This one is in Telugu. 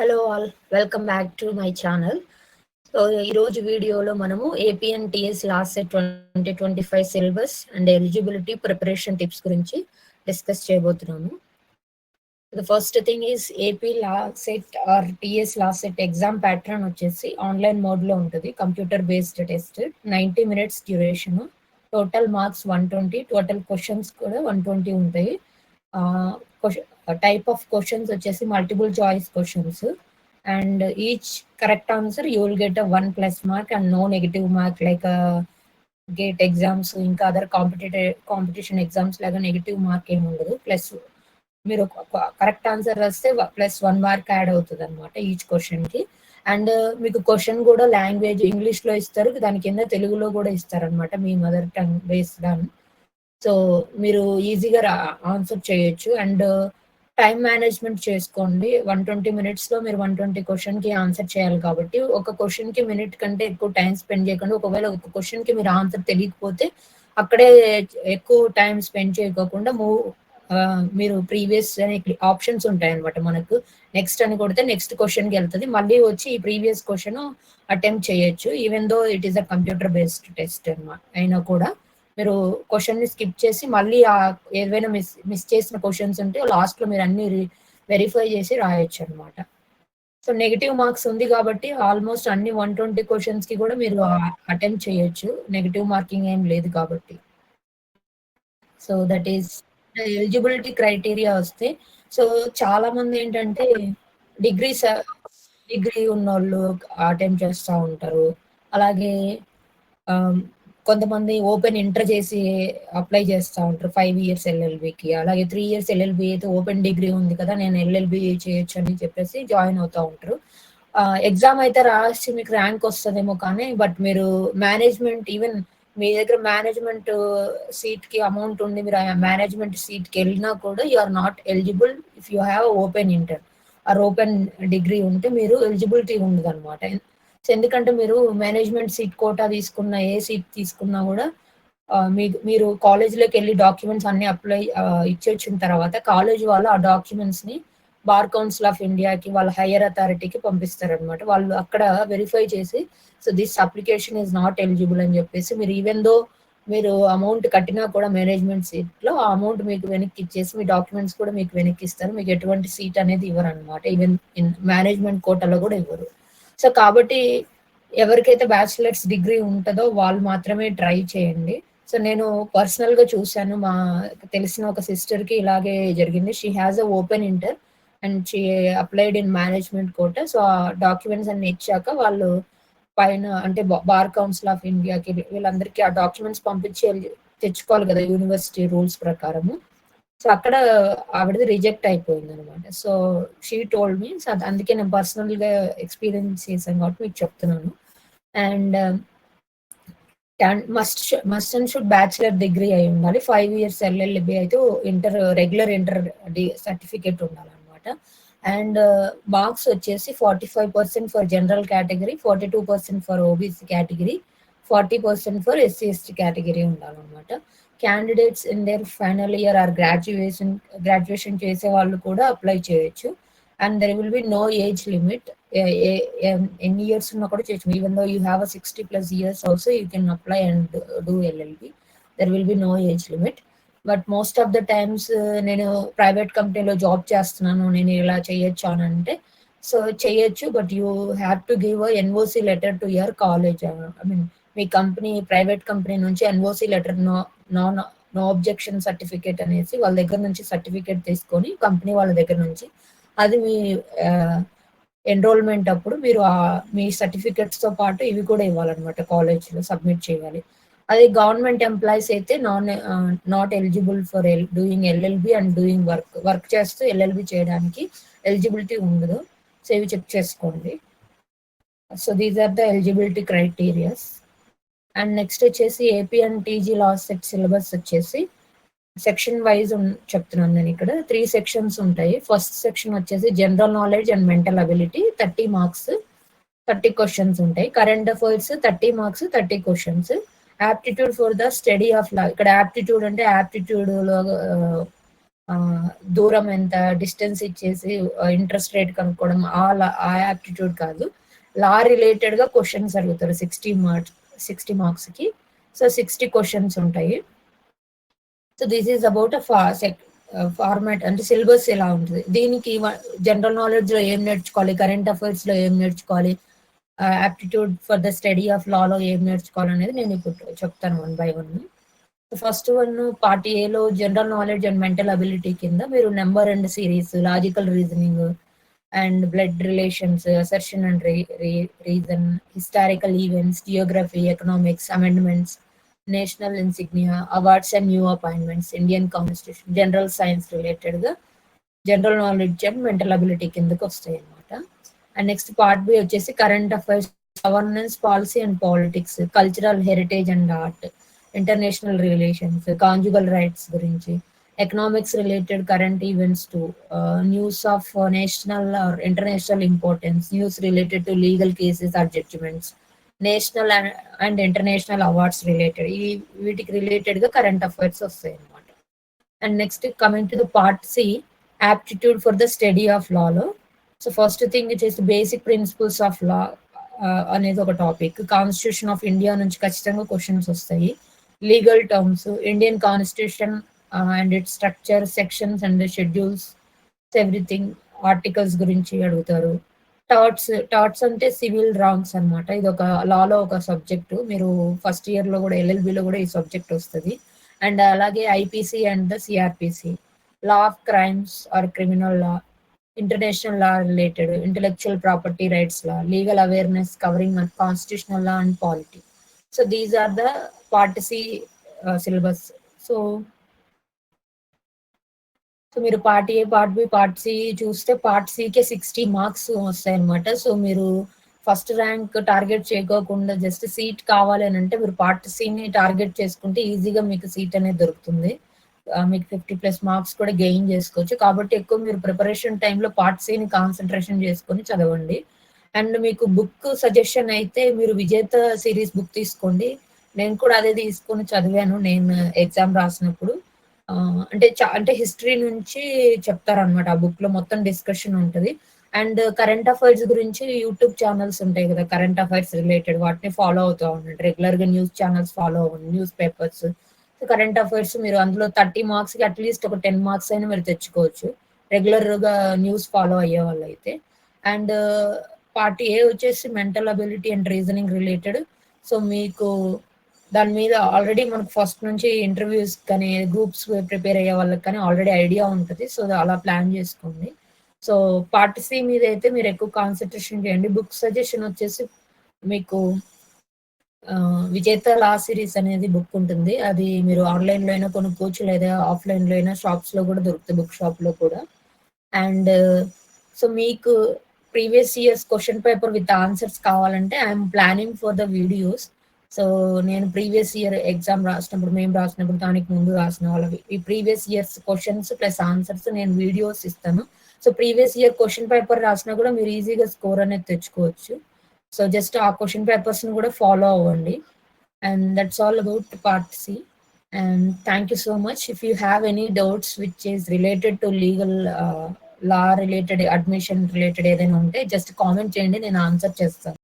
Hello all, welcome back to my channel. So ఈరోజు వీడియోలో మనము AP and TS LAWCET 2025 syllabus and eligibility preparation tips గురించి డిస్కస్ చేయబోతున్నాము. The first thing is AP LAWCET or TS LAWCET exam pattern వచ్చేసి ఆన్లైన్ మోడ్లో ఉంటుంది. Computer based test, 90 minutes duration, total marks 120, total questions కూడా 120 ఉంటాయి. టైప్ ఆఫ్ క్వశ్చన్స్ వచ్చేసి multiple choice questions, and each correct answer you will get a 1+ mark and no negative mark like GATE exams ఇంకా అదర్ కాంపిటీషన్ ఎగ్జామ్స్ లాగా నెగిటివ్ మార్క్ ఏమి ఉండదు. ప్లస్ మీరు కరెక్ట్ ఆన్సర్ వస్తే +1 మార్క్ యాడ్ అవుతుంది అనమాట ఈచ్ క్వశ్చన్కి. అండ్ మీకు క్వశ్చన్ కూడా లాంగ్వేజ్ ఇంగ్లీష్లో ఇస్తారు, దాని కింద తెలుగులో కూడా ఇస్తారనమాట, మీ mother tongue based on. So మీరు ఈజీగా ఆన్సర్ చేయొచ్చు. అండ్ టైం మేనేజ్మెంట్ చేసుకోండి. 120 minutesలో మీరు 120 క్వశ్చన్కి ఆన్సర్ చేయాలి కాబట్టి ఒక క్వశ్చన్కి మినిట్ కంటే ఎక్కువ టైం స్పెండ్ చేయకుండా, ఒకవేళ ఒక క్వశ్చన్కి మీరు ఆన్సర్ తెలియకపోతే అక్కడే ఎక్కువ టైం స్పెండ్ చేయకోకుండా మీరు ప్రీవియస్ అనే ఆప్షన్స్ ఉంటాయి అనమాట. మనకు నెక్స్ట్ అని కొడితే నెక్స్ట్ క్వశ్చన్కి వెళ్తుంది, మళ్ళీ వచ్చి ఈ ప్రీవియస్ క్వశ్చన్ అటెంప్ట్ చేయొచ్చు. Even though it is a computer based test అనమాట అయినా కూడా మీరు క్వశ్చన్ని స్కిప్ చేసి మళ్ళీ ఏదైనా మిస్ చేసిన క్వశ్చన్స్ ఉంటే లాస్ట్లో మీరు అన్ని వెరిఫై చేసి రాయొచ్చు అనమాట. సో నెగిటివ్ మార్క్స్ ఉంది కాబట్టి ఆల్మోస్ట్ అన్ని 120 క్వశ్చన్స్కి కూడా మీరు అటెంప్ట్ చేయొచ్చు, నెగిటివ్ మార్కింగ్ ఏం లేదు కాబట్టి. So that is eligibility criteria వస్తే, సో చాలా మంది ఏంటంటే డిగ్రీ ఉన్నోళ్ళు అటెంప్ట్ చేస్తూ ఉంటారు. అలాగే కొంతమంది ఓపెన్ ఇంటర్ చేసి అప్లై చేస్తూ ఉంటారు 5 years ఎల్ఎల్బికి. అలాగే 3 years ఎల్ఎల్బి అయితే ఓపెన్ డిగ్రీ ఉంది కదా, నేను ఎల్ఎల్బి చేయొచ్చు అని చెప్పేసి జాయిన్ అవుతూ ఉంటారు. ఎగ్జామ్ అయితే రాసి మీకు ర్యాంక్ వస్తుందేమో కానీ, బట్ మీరు మేనేజ్మెంట్, ఈవెన్ మీ దగ్గర మేనేజ్మెంట్ సీట్కి అమౌంట్ ఉండి మీరు మేనేజ్మెంట్ సీట్కి వెళ్ళినా కూడా you are not eligible if you have open inter or open degree ఉంటే మీరు ఎలిజిబిలిటీ ఉండదు అనమాట. ఎందుకంటే మీరు మేనేజ్మెంట్ సీట్ కోటా తీసుకున్న ఏ సీట్ తీసుకున్నా కూడా మీరు కాలేజ్లోకి వెళ్ళి డాక్యుమెంట్స్ అన్ని అప్లై ఇచ్చొచ్చిన తర్వాత కాలేజ్ వాళ్ళు ఆ డాక్యుమెంట్స్ని బార్ కౌన్సిల్ ఆఫ్ ఇండియాకి, వాళ్ళ హైయర్ అథారిటీకి పంపిస్తారనమాట. వాళ్ళు అక్కడ వెరిఫై చేసి so this application is not eligible అని చెప్పేసి, మీరు ఈవెన్ దో మీరు అమౌంట్ కట్టినా కూడా మేనేజ్మెంట్ సీట్లో ఆ అమౌంట్ మీకు వెనక్కి ఇచ్చేసి మీ డాక్యుమెంట్స్ కూడా మీకు వెనక్కి ఇస్తారు. మీకు ఎటువంటి సీట్ అనేది ఇవ్వరు అనమాట, ఈవెన్ మేనేజ్మెంట్ కోటాలో కూడా ఇవ్వరు. సో కాబట్టి ఎవరికైతే బ్యాచిలర్స్ డిగ్రీ ఉంటుందో వాళ్ళు మాత్రమే ట్రై చేయండి. సో నేను పర్సనల్గా చూశాను, మా తెలిసిన ఒక సిస్టర్కి ఇలాగే జరిగింది. She has a open inter and she applied in management quota. So ఆ డాక్యుమెంట్స్ అన్ని ఇచ్చాక వాళ్ళు పైన అంటే బార్ కౌన్సిల్ ఆఫ్ ఇండియాకి వీళ్ళందరికీ ఆ డాక్యుమెంట్స్ పంపించి తెచ్చుకోవాలి కదా యూనివర్సిటీ రూల్స్ ప్రకారము. సో అక్కడ ఆవిడది రిజెక్ట్ అయిపోయింది అనమాట. So she told me. So అందుకే నేను పర్సనల్గా ఎక్స్పీరియన్స్ చేశాను కాబట్టి మీకు చెప్తున్నాను. And must and should bachelor degree అయి ఉండాలి. 5 years ఎల్ఎల్బి అయితే రెగ్యులర్ ఇంటర్ సర్టిఫికేట్ ఉండాలన్నమాట. అండ్ మార్క్స్ వచ్చేసి 45% for general category, 42% for OBC category, 40% for SC ST category ఉండాలన్నమాట. Candidates in their final year or graduation చేసే వాళ్ళు కూడా అప్లై చేయొచ్చు. And there will be no age limit. ఎన్ని ఇయర్స్ ఉన్నా కూడా చేయొచ్చు. Even though you have 60+ years also you can apply and do LLB. There will be no age limit. But most of the times నేను ప్రైవేట్ కంపెనీలో జాబ్ చేస్తున్నాను, నేను ఇలా చేయొచ్చు అని అంటే సో చేయొచ్చు, but you have to give a NOC letter to your college. I mean మీ కంపెనీ, ప్రైవేట్ కంపెనీ నుంచి NOC letter, no objection certificate అనేసి వాళ్ళ దగ్గర నుంచి సర్టిఫికేట్ తీసుకొని కంపెనీ వాళ్ళ దగ్గర నుంచి, అది మీ ఎన్రోల్మెంట్ అప్పుడు మీరు మీ సర్టిఫికెట్స్తో పాటు ఇవి కూడా ఇవ్వాలన్నమాట, కాలేజ్లో సబ్మిట్ చేయాలి. అదే గవర్నమెంట్ ఎంప్లాయీస్ అయితే not eligible for doing LLB and doing work చేస్తూ ఎల్ఎల్బి చేయడానికి ఎలిజిబిలిటీ ఉండదు. సో ఇవి చెక్ చేసుకోండి. So these are the eligibility criterias. And next వచ్చేసి AP and TG LAWCET syllabus వచ్చేసి సెక్షన్ వైజ్ చెప్తున్నాను నేను. ఇక్కడ 3 sections ఉంటాయి. ఫస్ట్ సెక్షన్ వచ్చేసి general knowledge and mental ability, 30 marks, 30 questions ఉంటాయి. Current affairs 30 marks, 30 questions. Aptitude for the study of law. ఇక్కడ యాప్టిట్యూడ్ అంటే యాప్టిట్యూడ్లో దూరం ఎంత, డిస్టెన్స్ ఇచ్చేసి ఇంట్రెస్ట్ రేట్ కనుక్కోవడం ఆ యాప్టిట్యూడ్ కాదు. లా రిలేటెడ్‌గా క్వెషన్స్ అడుగుతారు 60 మార్క్స్‌కి. సో, 60 క్వెషన్స్ ఉంటాయి. So, this is about format అంటే సిలబస్ ఎలా ఉంటది. దీనికి జనరల్ నాలెడ్జ్‌లో ఏం నేర్చుకోవాలి, కరెంట్ అఫైర్స్‌లో ఏం నేర్చుకోవాలి, aptitude for the study of లాలో ఏం నేర్చుకోవాలనేది నేను ఇప్పుడు చెప్తాను one by one. First one part ఏలో general knowledge and mental ability కింద మీరు number and series, logical reasoning and blood relations, assertion and reason, historical events, geography, economics, amendments, national insignia, awards and new appointments, Indian constitution, general science రిలేటెడ్‌గా general knowledge and mental ability కిందకి వస్తాయి అన్నమాట. అండ్ నెక్స్ట్ పార్ట్ బి వచ్చేసి current affairs, governance, policy and politics, cultural heritage and art, international relations, conjugal rights గురించి, economics related current events to news of national or international importance, news related to legal cases or judgements, national and international awards related, వీటికి రిలేటెడ్ గా కరెంట్ అఫైర్స్ వస్తాయి అన్నమాట. And next coming to the part C, aptitude for the study of లాలో. సో ఫస్ట్ థింగ్ వచ్చేసి బేసిక్ ప్రిన్సిపల్స్ ఆఫ్ లా అనేది ఒక టాపిక్. కాన్స్టిట్యూషన్ ఆఫ్ ఇండియా నుంచి ఖచ్చితంగా క్వశ్చన్స్ వస్తాయి. Legal terms, Indian constitution and it's structure, sections and schedules, everything, articles గురించి అడుగుతారు. టాట్స్ అంటే సివిల్ రాంగ్స్ అన్నమాట. ఇది ఒక లాలో ఒక సబ్జెక్టు. మీరు ఫస్ట్ ఇయర్ లో కూడా ఎల్ఎల్బిలో కూడా ఈ సబ్జెక్ట్ వస్తుంది. అండ్ అలాగే IPC and the CrPC, law of crimes or criminal law, international law related, intellectual property rights law, legal awareness covering constitutional law and polity. So these are the part C syllabus. So మీరు part A, part B, part C చూస్తే పార్ట్ సికే 60 మార్క్స్ వస్తాయి అనమాట. సో మీరు ఫస్ట్ ర్యాంక్ టార్గెట్ చేయకోకుండా జస్ట్ సీట్ కావాలి అని అంటే మీరు పార్ట్ సిని టార్గెట్ చేసుకుంటే ఈజీగా మీకు సీట్ అనేది దొరుకుతుంది. మీకు 50+ మార్క్స్ కూడా గెయిన్ చేసుకోవచ్చు. కాబట్టి ఎక్కువ మీరు ప్రిపరేషన్ టైంలో పార్ట్ సిని కాన్సన్ట్రేషన్ చేసుకొని చదవండి. అండ్ మీకు బుక్ సజెషన్ అయితే మీరు విజేత సిరీస్ బుక్ తీసుకోండి. నేను కూడా అదే తీసుకొని చదివాను నేను ఎగ్జామ్ రాసినప్పుడు. అంటే హిస్టరీ నుంచి చెప్తారనమాట. ఆ బుక్ లో మొత్తం డిస్కషన్ ఉంటది. అండ్ కరెంట్ అఫైర్స్ గురించి యూట్యూబ్ ఛానల్స్ ఉంటాయి కదా, కరెంట్ అఫైర్స్ రిలేటెడ్, వాటిని ఫాలో అవుతూ ఉండండి. రెగ్యులర్ గా న్యూస్ ఛానల్స్ ఫాలో అవ్వండి, న్యూస్ పేపర్స్. కరెంట్ అఫైర్స్ మీరు అందులో 30 మార్క్స్ కి అట్లీస్ట్ ఒక 10 మార్క్స్ అయినా మీరు తెచ్చుకోవచ్చు, రెగ్యులర్ గా న్యూస్ ఫాలో అయ్యే వాళ్ళు అయితే. అండ్ పార్ట్ ఏ వచ్చేసి mental ability and reasoning related. So మీకు దాని మీద ఆల్రెడీ మనకు ఫస్ట్ నుంచి ఇంటర్వ్యూస్ కానీ గ్రూప్స్ ప్రిపేర్ అయ్యే వాళ్ళకి కానీ ఆల్రెడీ ఐడియా ఉంటుంది. సో అలా ప్లాన్ చేసుకోండి. సో పార్ట్ సి మీద అయితే మీరు ఎక్కువ కాన్సన్ట్రేషన్ చేయండి. బుక్ సజెషన్ వచ్చేసి మీకు విజేత లా సిరీస్ అనేది బుక్ ఉంటుంది. అది మీరు ఆన్లైన్ లో అయినా కొనుక్కోవచ్చు, లేదా ఆఫ్లైన్ లో అయినా షాప్స్ లో కూడా దొరుకుతుంది, బుక్ షాప్ లో కూడా. అండ్ సో మీకు previous years question paper with answers కావాలంటే I'm planning for the videos. So నేను ప్రీవియస్ ఇయర్ ఎగ్జామ్ రాసినప్పుడు, మేము రాసినప్పుడు దానికి ముందు రాసిన వాళ్ళవి ఈ previous years questions plus answers నేను వీడియోస్ ఇస్తాను. So previous year question paper రాసినా కూడా మీరు ఈజీగా స్కోర్ అనేది తెచ్చుకోవచ్చు. సో జస్ట్ ఆ క్వశ్చన్ పేపర్స్ ని కూడా ఫాలో అవ్వండి. And that's all about part C. And thank you so much. If you have any doubts which is related to legal, law related, admission related ఏదైనా ఉంటే జస్ట్ కామెంట్ చేయండి, నేను ఆన్సర్ చేస్తాను.